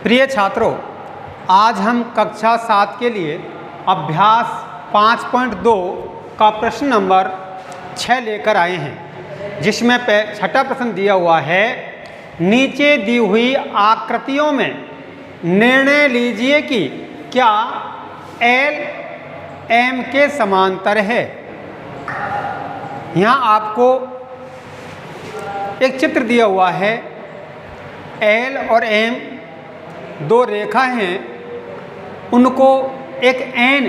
प्रिय छात्रों, आज हम कक्षा 7 के लिए अभ्यास 5.2 का प्रश्न नंबर 6 लेकर आए हैं, जिसमें छठा प्रश्न दिया हुआ है, नीचे दी हुई आकृतियों में निर्णय लीजिए कि क्या एल एम के समांतर है। यहाँ आपको एक चित्र दिया हुआ है। एल और एम दो रेखा हैं, उनको एक एन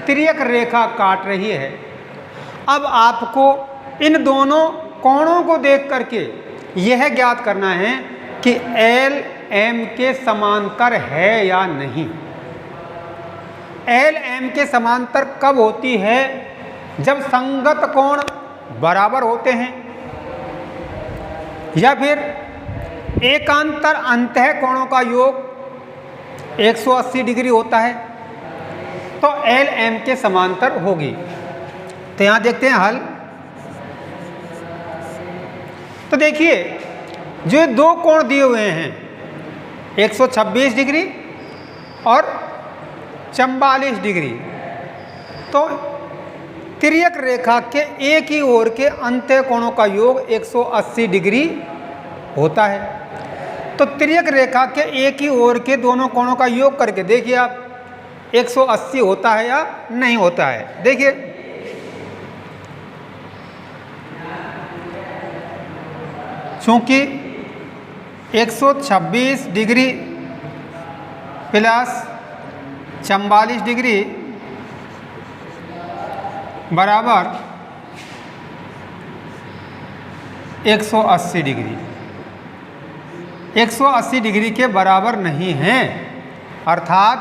तिर्यक रेखा काट रही है। अब आपको इन दोनों कोणों को देख करके यह ज्ञात करना है कि एल एम के समांतर है या नहीं। एल एम के समांतर कब होती है? जब संगत कोण बराबर होते हैं या फिर एकांतर अंतः कोणों का योग 180 डिग्री होता है, तो एल एम के समांतर होगी। तो यहां देखते हैं हल। तो देखिए, जो दो कोण दिए हुए हैं 126 डिग्री और 44 डिग्री, तो तिर्यक रेखा के एक ही ओर के अंत्य कोणों का योग 180 डिग्री होता है। तो तिर्यक रेखा के एक ही ओर के दोनों कोणों का योग करके देखिए आप 180 होता है या नहीं होता है। देखिए, चूंकि 126 डिग्री प्लस 44 डिग्री बराबर 180 डिग्री 180 डिग्री के बराबर नहीं है, अर्थात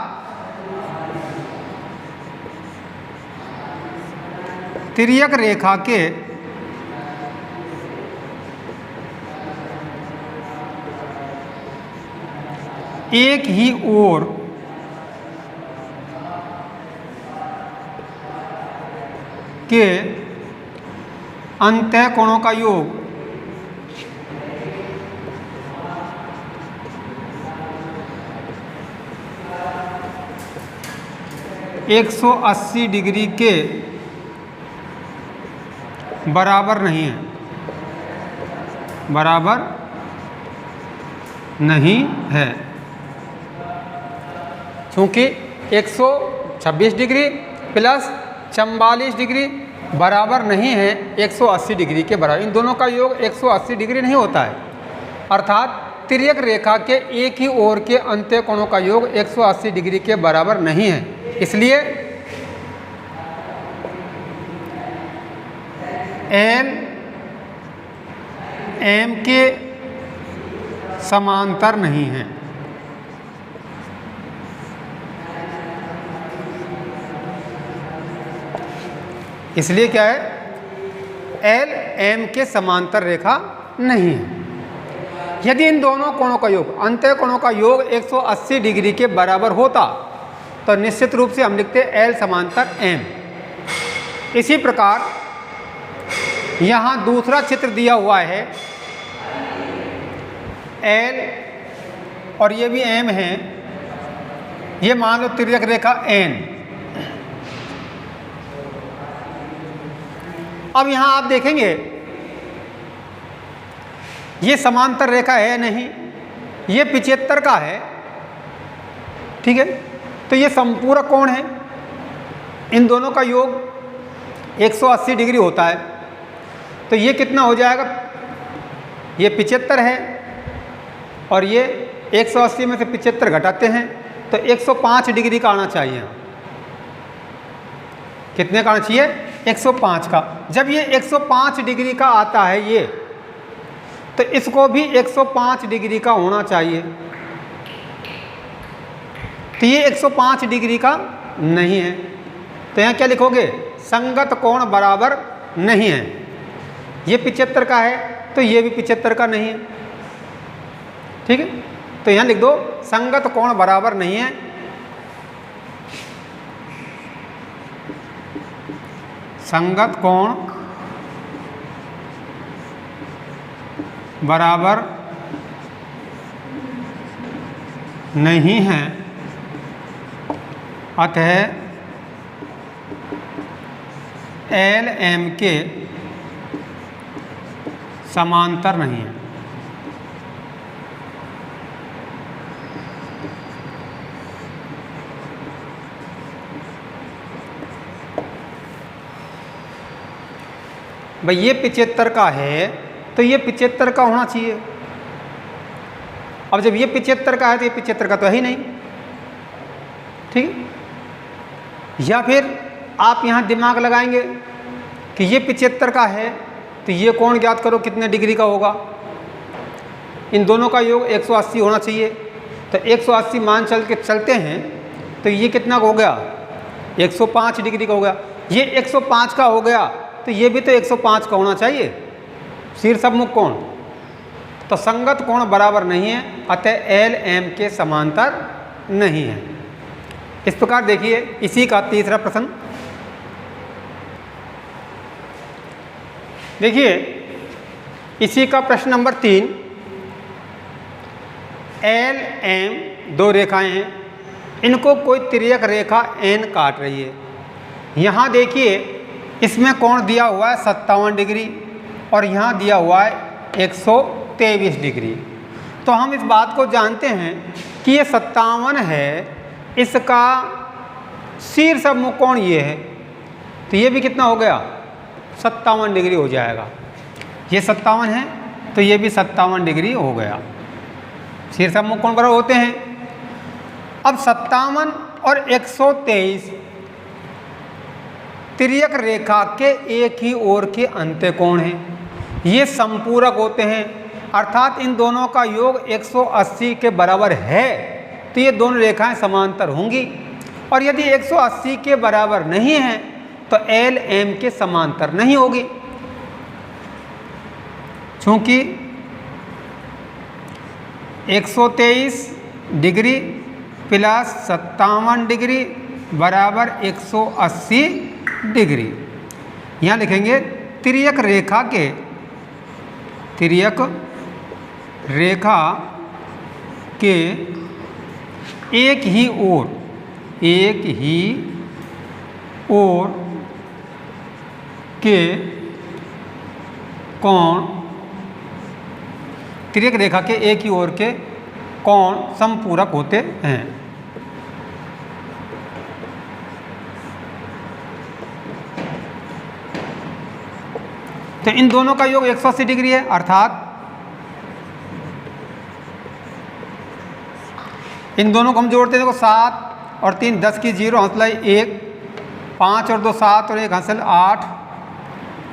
तिर्यक रेखा के एक ही ओर के अंतः कोणों का योग 180 डिग्री के बराबर नहीं है, बराबर नहीं है। क्योंकि 126 डिग्री प्लस 44 डिग्री बराबर नहीं है 180 डिग्री के बराबर। इन दोनों का योग 180 डिग्री नहीं होता है, अर्थात तिर्यक रेखा के एक ही ओर के अंत्य कोणों का योग 180 डिग्री के बराबर नहीं है। इसलिए एल एम के समांतर नहीं है। इसलिए क्या है, एल एम के समांतर रेखा नहीं है। यदि इन दोनों कोणों का योग, अंतः कोणों का योग 180 डिग्री के बराबर होता तो निश्चित रूप से हम लिखते एल समांतर एम। इसी प्रकार यहाँ दूसरा चित्र दिया हुआ है, एल और ये भी एम है, ये मान लो तिर्यक रेखा एन। अब यहाँ आप देखेंगे ये समांतर रेखा है नहीं, ये 75 का है, ठीक है। तो ये संपूरक कोण है, इन दोनों का योग 180 डिग्री होता है। तो ये कितना हो जाएगा, ये 75 है और ये 180 में से 75 घटाते हैं तो 105 डिग्री का आना चाहिए। कितने का आना चाहिए? 105 का। जब ये 105 डिग्री का आता है ये, तो इसको भी 105 डिग्री का होना चाहिए। तो ये 105 डिग्री का नहीं है, तो यहाँ क्या लिखोगे? संगत कोण बराबर नहीं है। ये 75 का है तो ये भी 75 का नहीं है, ठीक है। तो यहाँ लिख दो संगत कोण बराबर नहीं है। संगत कोण बराबर नहीं है, अतः एल एम के समांतर नहीं है। भाई ये 75 का है तो ये 75 का होना चाहिए। अब जब ये 75 का है तो ये 75 का तो है ही नहीं, ठीक है। या फिर आप यहाँ दिमाग लगाएंगे कि ये 75 का है तो ये कोण ज्ञात करो कितने डिग्री का होगा। इन दोनों का योग 180 होना चाहिए, तो 180 मान चलते हैं तो ये कितना हो गया, 105 डिग्री का हो गया। ये 105 का हो गया तो ये भी तो 105 का होना चाहिए शीर्षमुख कोण। तो संगत कोण बराबर नहीं है, अतः एल एम के समांतर नहीं है। इस प्रकार देखिए इसी का तीसरा प्रश्न देखिए, इसी का प्रश्न नंबर 3। एल एम दो रेखाएं हैं, इनको कोई तिर्यक रेखा एन काट रही है। यहाँ देखिए इसमें कोण दिया हुआ है 57 डिग्री और यहाँ दिया हुआ है 123 डिग्री। तो हम इस बात को जानते हैं कि ये 57 है, इसका शीर्षमुख कोण ये है, तो ये भी कितना हो गया, 57 डिग्री हो जाएगा। ये 57 है तो ये भी 57 डिग्री हो गया। शीर्षमुख कोण बराबर होते हैं। अब 57 और 123 तिर्यक रेखा के एक ही ओर के अंत्यकोण हैं, ये संपूरक होते हैं, अर्थात इन दोनों का योग 180 के बराबर है, तो ये दोनों रेखाएं समांतर होंगी। और यदि 180 के बराबर नहीं है तो एल एम के समांतर नहीं होगी, चूंकि 123 डिग्री प्लस 57 डिग्री बराबर 180 डिग्री। यहाँ लिखेंगे तिर्यक रेखा के एक ही ओर के कोण, तिर्यक रेखा के एक ही ओर के कोण संपूरक होते हैं। तो इन दोनों का योग 180 डिग्री है, अर्थात इन दोनों को हम जोड़ते हैं, देखो 7 और 3 10 की 0 हंसलाई 1, 5 और 2 7 और 1 हंसल 8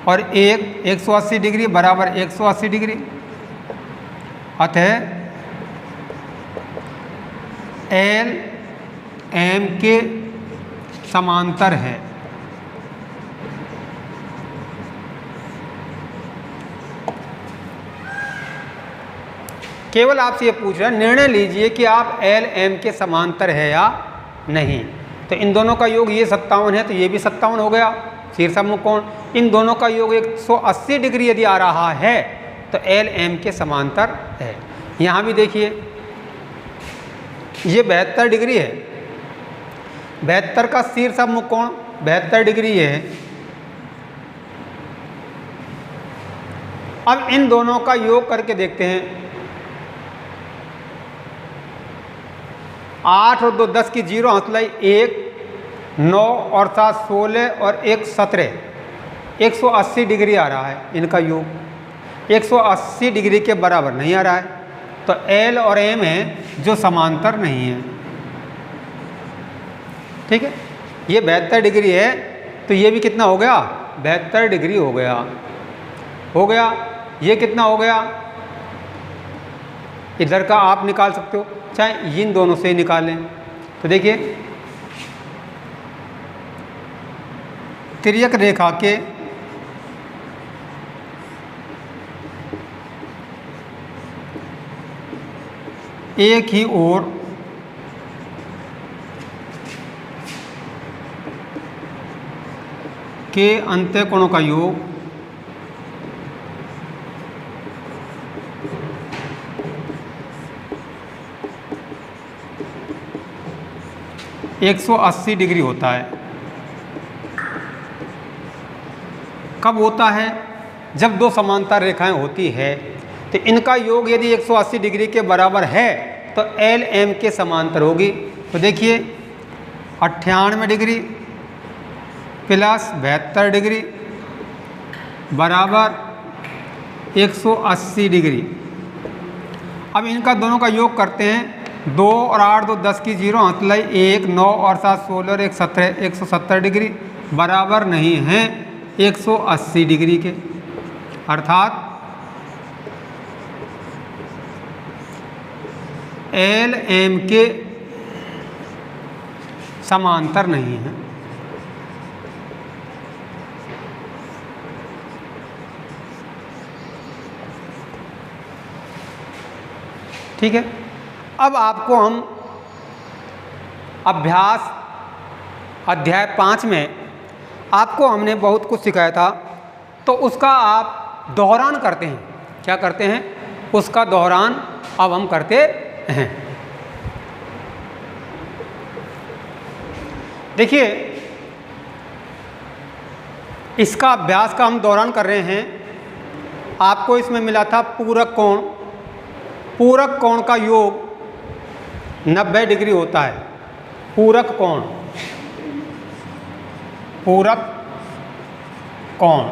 और 1 180 डिग्री बराबर 180 डिग्री। अतः एल एम के समांतर है। केवल आपसे ये पूछ रहा है, निर्णय लीजिए कि आप एल एम के समांतर है या नहीं। तो इन दोनों का योग ये 57 है तो ये भी 57 हो गया शीर्षमुख कोण। इन दोनों का योग 180 डिग्री यदि आ रहा है तो एल एम के समांतर है। यहाँ भी देखिए ये 72 डिग्री है, 72 का शीर्षमुख कोण 72 डिग्री है। अब इन दोनों का योग करके देखते हैं, 8 और 2 10 की 0 हंसलाई 1, 9 और 7 16 और 1 17, 180 डिग्री आ रहा है इनका योग। 180 डिग्री के बराबर नहीं आ रहा है, तो एल और एम है जो समांतर नहीं है। ठीक है, ये 72 डिग्री है तो ये भी कितना हो गया, 72 डिग्री हो गया। ये कितना हो गया, इधर का आप निकाल सकते हो, चाहे इन दोनों से ही निकालें। तो देखिए तिर्यक रेखा के एक ही ओर के अंत्यकोणों का योग 180 डिग्री होता है। कब होता है? जब दो समांतर रेखाएं होती है तो इनका योग यदि 180 डिग्री के बराबर है तो एल एम के समांतर होगी। तो देखिए 98 डिग्री प्लस 72 डिग्री बराबर 180 डिग्री। अब इनका दोनों का योग करते हैं। 2 और 8 2 10 की 0 मतलब 1 9 और 7 16 और 1 17 170 डिग्री बराबर नहीं है 180 डिग्री के, अर्थात एल एम के समांतर नहीं है। ठीक है। अब आपको हम अभ्यास अध्याय 5 में आपको हमने बहुत कुछ सिखाया था, तो उसका आप दोहरान करते हैं। क्या करते हैं? उसका दोहरान अब हम करते हैं। देखिए इसका अभ्यास का हम दोहरान कर रहे हैं। आपको इसमें मिला था पूरक कोण। पूरक कोण का योग 90 डिग्री होता है। पूरक कोण, पूरक कोण,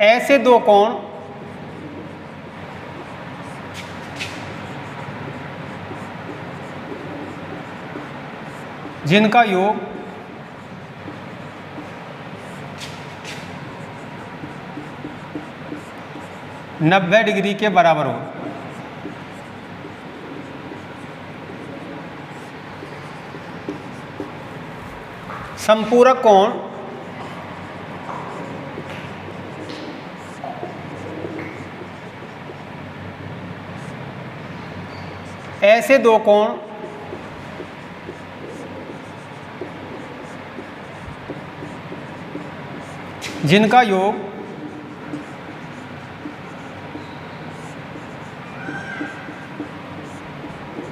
ऐसे दो कोण जिनका योग नब्बे डिग्री के बराबर हो। समपूरक कोण ऐसे दो कोण जिनका योग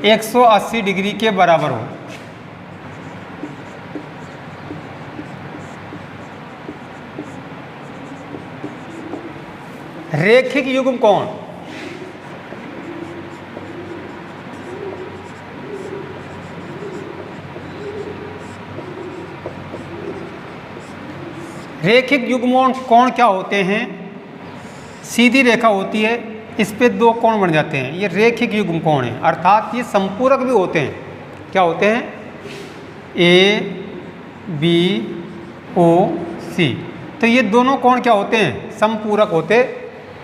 एक 180 डिग्री के बराबर हो। रेखिक युग्म कोण रेखिक युग्म कोण क्या होते हैं? सीधी रेखा होती है, इस पे दो कोण बन जाते हैं, ये रेखिक युग्म कोण है। अर्थात ये संपूरक भी होते हैं। क्या होते हैं? ए बी ओ सी। तो ये दोनों कोण क्या होते हैं? संपूरक होते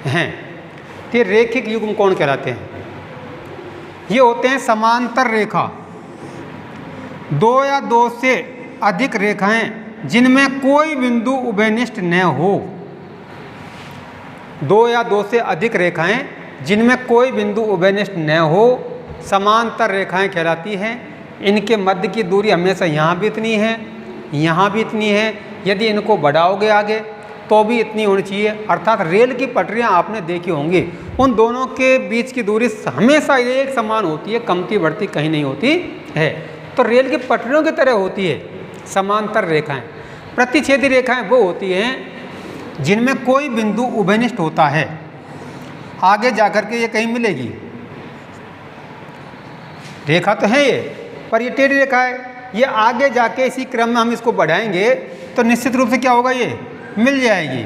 हैं। तो ये रेखिक युग्म कोण कहलाते हैं। ये होते हैं समांतर रेखा, दो या दो से अधिक रेखाएं जिनमें कोई बिंदु उभयनिष्ठ न हो। दो या दो से अधिक रेखाएं जिनमें कोई बिंदु उभयनिष्ठ न हो समांतर रेखाएं कहलाती हैं। इनके मध्य की दूरी हमेशा यहाँ भी इतनी है, यहाँ भी इतनी है। यदि इनको बढ़ाओगे आगे तो भी इतनी होनी चाहिए। अर्थात रेल की पटरियाँ आपने देखी होंगी, उन दोनों के बीच की दूरी हमेशा एक समान होती है, कमती बढ़ती कहीं नहीं होती है। तो रेल की पटरियों की तरह होती है समांतर रेखाएं। प्रतिच्छेदी रेखाएं वो होती हैं जिनमें कोई बिंदु उभयनिष्ठ होता है। आगे जाकर के ये कहीं मिलेगी रेखा तो है ये, पर ये टेढ़ी रेखा है। ये आगे जाके इसी क्रम में हम इसको बढ़ाएंगे तो निश्चित रूप से क्या होगा, ये मिल जाएगी।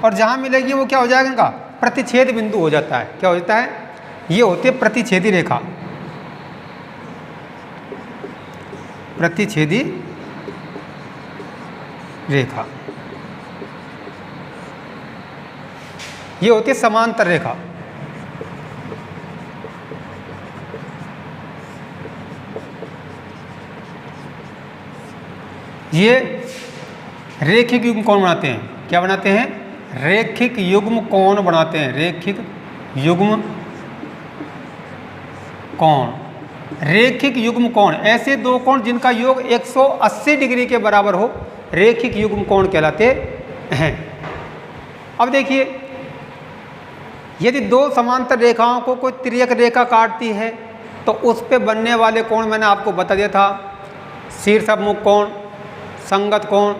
और जहाँ मिलेगी वो क्या हो जाएगा, इनका प्रतिच्छेद बिंदु हो जाता है। क्या हो जाता है? ये होती है प्रतिच्छेदी रेखा। प्रतिच्छेदी रेखा ये होती है समांतर रेखा। ये रेखिक युग्म कोण बनाते हैं। क्या बनाते हैं? रेखिक युग्म कोण बनाते हैं। रेखिक युग्म कोण, रेखिक युग्म कोण ऐसे दो कोण जिनका योग 180 डिग्री के बराबर हो, रेखिक युग्म कोण कहलाते हैं। अब देखिए, यदि दो समांतर रेखाओं को कोई तिर्यक रेखा काटती है तो उस पे बनने वाले कोण मैंने आपको बता दिया था, शीर्षाभिमुख कोण, संगत कोण,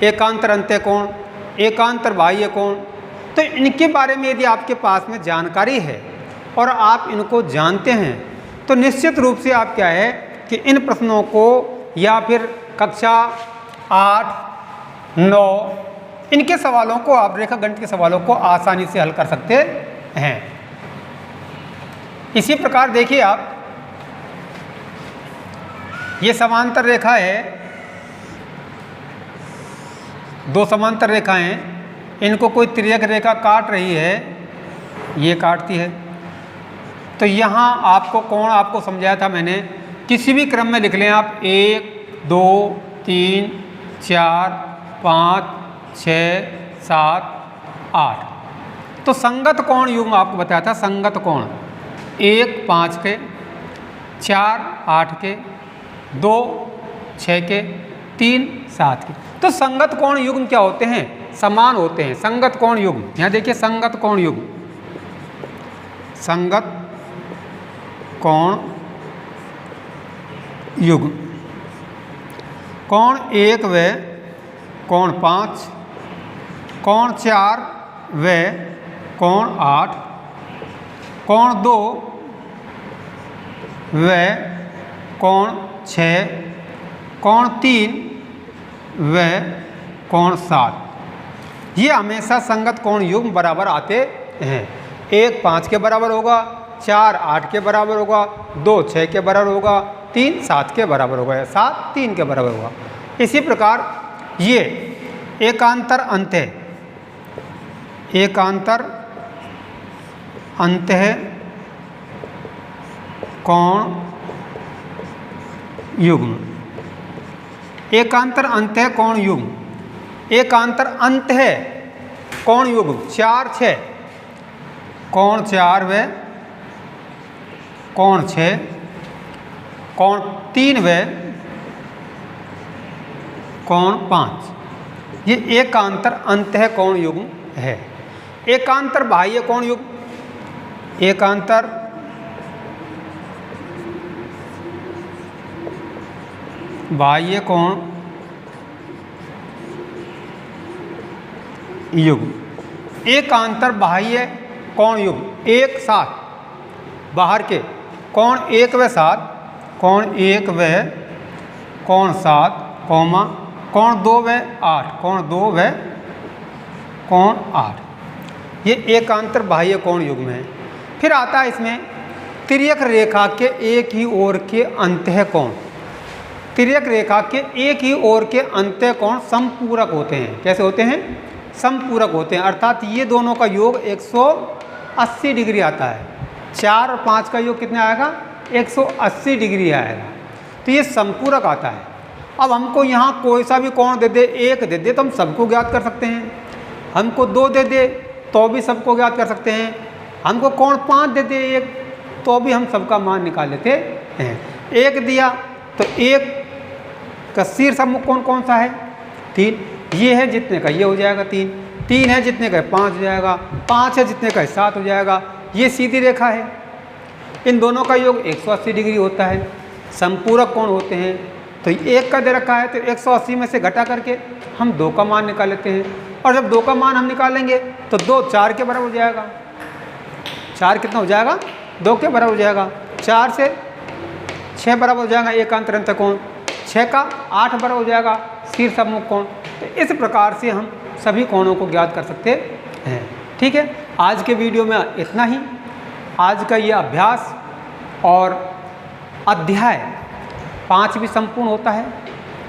एकांतर अंत्य कोण, एकांतर बाह्य कोण। तो इनके बारे में यदि आपके पास में जानकारी है और आप इनको जानते हैं तो निश्चित रूप से आप क्या है कि इन प्रश्नों को या फिर कक्षा 8, 9 इनके सवालों को आप रेखागणित के सवालों को आसानी से हल कर सकते हैं। इसी प्रकार देखिए आप, ये समांतर रेखा है, दो समांतर रेखाएं हैं, इनको कोई तिर्यक रेखा काट रही है, ये काटती है। तो यहाँ आपको कोण आपको समझाया था मैंने, किसी भी क्रम में लिख लें आप, 1, 2, 3, 4, 5, 6, 7, 8। तो संगत कोण युग्म आपको बताया था, संगत कोण 1 5 के, 4 8 के, 2 6 के, 3 7 के। तो संगत कोण युग्म क्या होते हैं? समान होते हैं। संगत कोण युग्म, यहाँ देखिए संगत कोण युग्म, संगत कोण युग्म, कोण 1 व कोण 5, कोण 4 व कोण 8, कोण 2 व कोण 6, कोण 3 व कोण 7। ये हमेशा संगत कोण युग्म बराबर आते हैं। 1 5 के बराबर होगा, 4 8 के बराबर होगा, 2 6 के बराबर होगा, 3 7 के बराबर होगा, 7 3 के बराबर होगा। इसी प्रकार ये एकांतर अंत्य, एकांतर अंत्य कोण युग्म, एकांतर अंत्य कोण युग्म, एकांतर अंत्य कोण युग्म 4 6, कोण 4 व कोण 6, कोण 3 व कोण 5, ये एकांतर अंत्य कोण युग्म है। एकांतर बाह्य कोण युग्म, एकांतर बाह्य कोण युग्म, एकांतर बाह्य कोण युग्म 1 7, बाहर के कोण 1 व 7, कोण 1 व कोण 7, कोमा कोण 2 व 8, कोण 2 व कोण 8, ये एकांतर बाह्य कोण युग्म है। फिर आता है इसमें तिर्यक रेखा के एक ही ओर के अंत्य कोण, तिर्यक रेखा के एक ही ओर के अंत्य कोण समपूरक होते हैं। कैसे होते हैं? समपूरक होते हैं, अर्थात ये दोनों का योग 180 डिग्री आता है। 4 और 5 का योग कितना आएगा? 180 डिग्री आएगा। तो ये समपूरक आता है। अब हमको यहाँ कोई सा भी कोण दे दे, 1 दे दे तो हम सबको ज्ञात कर सकते हैं, हमको 2 दे दे तो भी सबको ज्ञात कर सकते हैं, हमको कोण 5 दे दे 1 तो भी हम सबका मान निकाल लेते हैं। 1 दिया तो 1 का शीर्षाभिमुख कोण कौन सा है? 3, ये है जितने का ये हो जाएगा 3, 3 है जितने का 5 हो जाएगा, 5 है जितने का 7 हो जाएगा। ये सीधी रेखा है, इन दोनों का योग 180 डिग्री होता है, समपूरक कोण होते हैं। तो 1 का दे रखा है तो 180 में से घटा करके हम 2 का मान निकाल लेते हैं, और जब 2 का मान हम निकालेंगे तो 2 4 के बराबर हो जाएगा। 4 कितना हो जाएगा? 2 के बराबर हो जाएगा। 4 से 6 बराबर हो जाएगा एकांतर अंत्य कोण, 6 का 8 बराबर हो जाएगा शीर्षाभिमुख कोण। तो इस प्रकार से हम सभी कोणों को ज्ञात कर सकते हैं। ठीक है, आज के वीडियो में इतना ही। आज का ये अभ्यास और अध्याय 5 भी संपूर्ण होता है।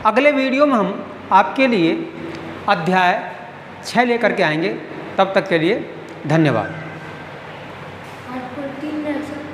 अगले वीडियो में हम आपके लिए अध्याय 6 लेकर के आएंगे। तब तक के लिए धन्यवाद।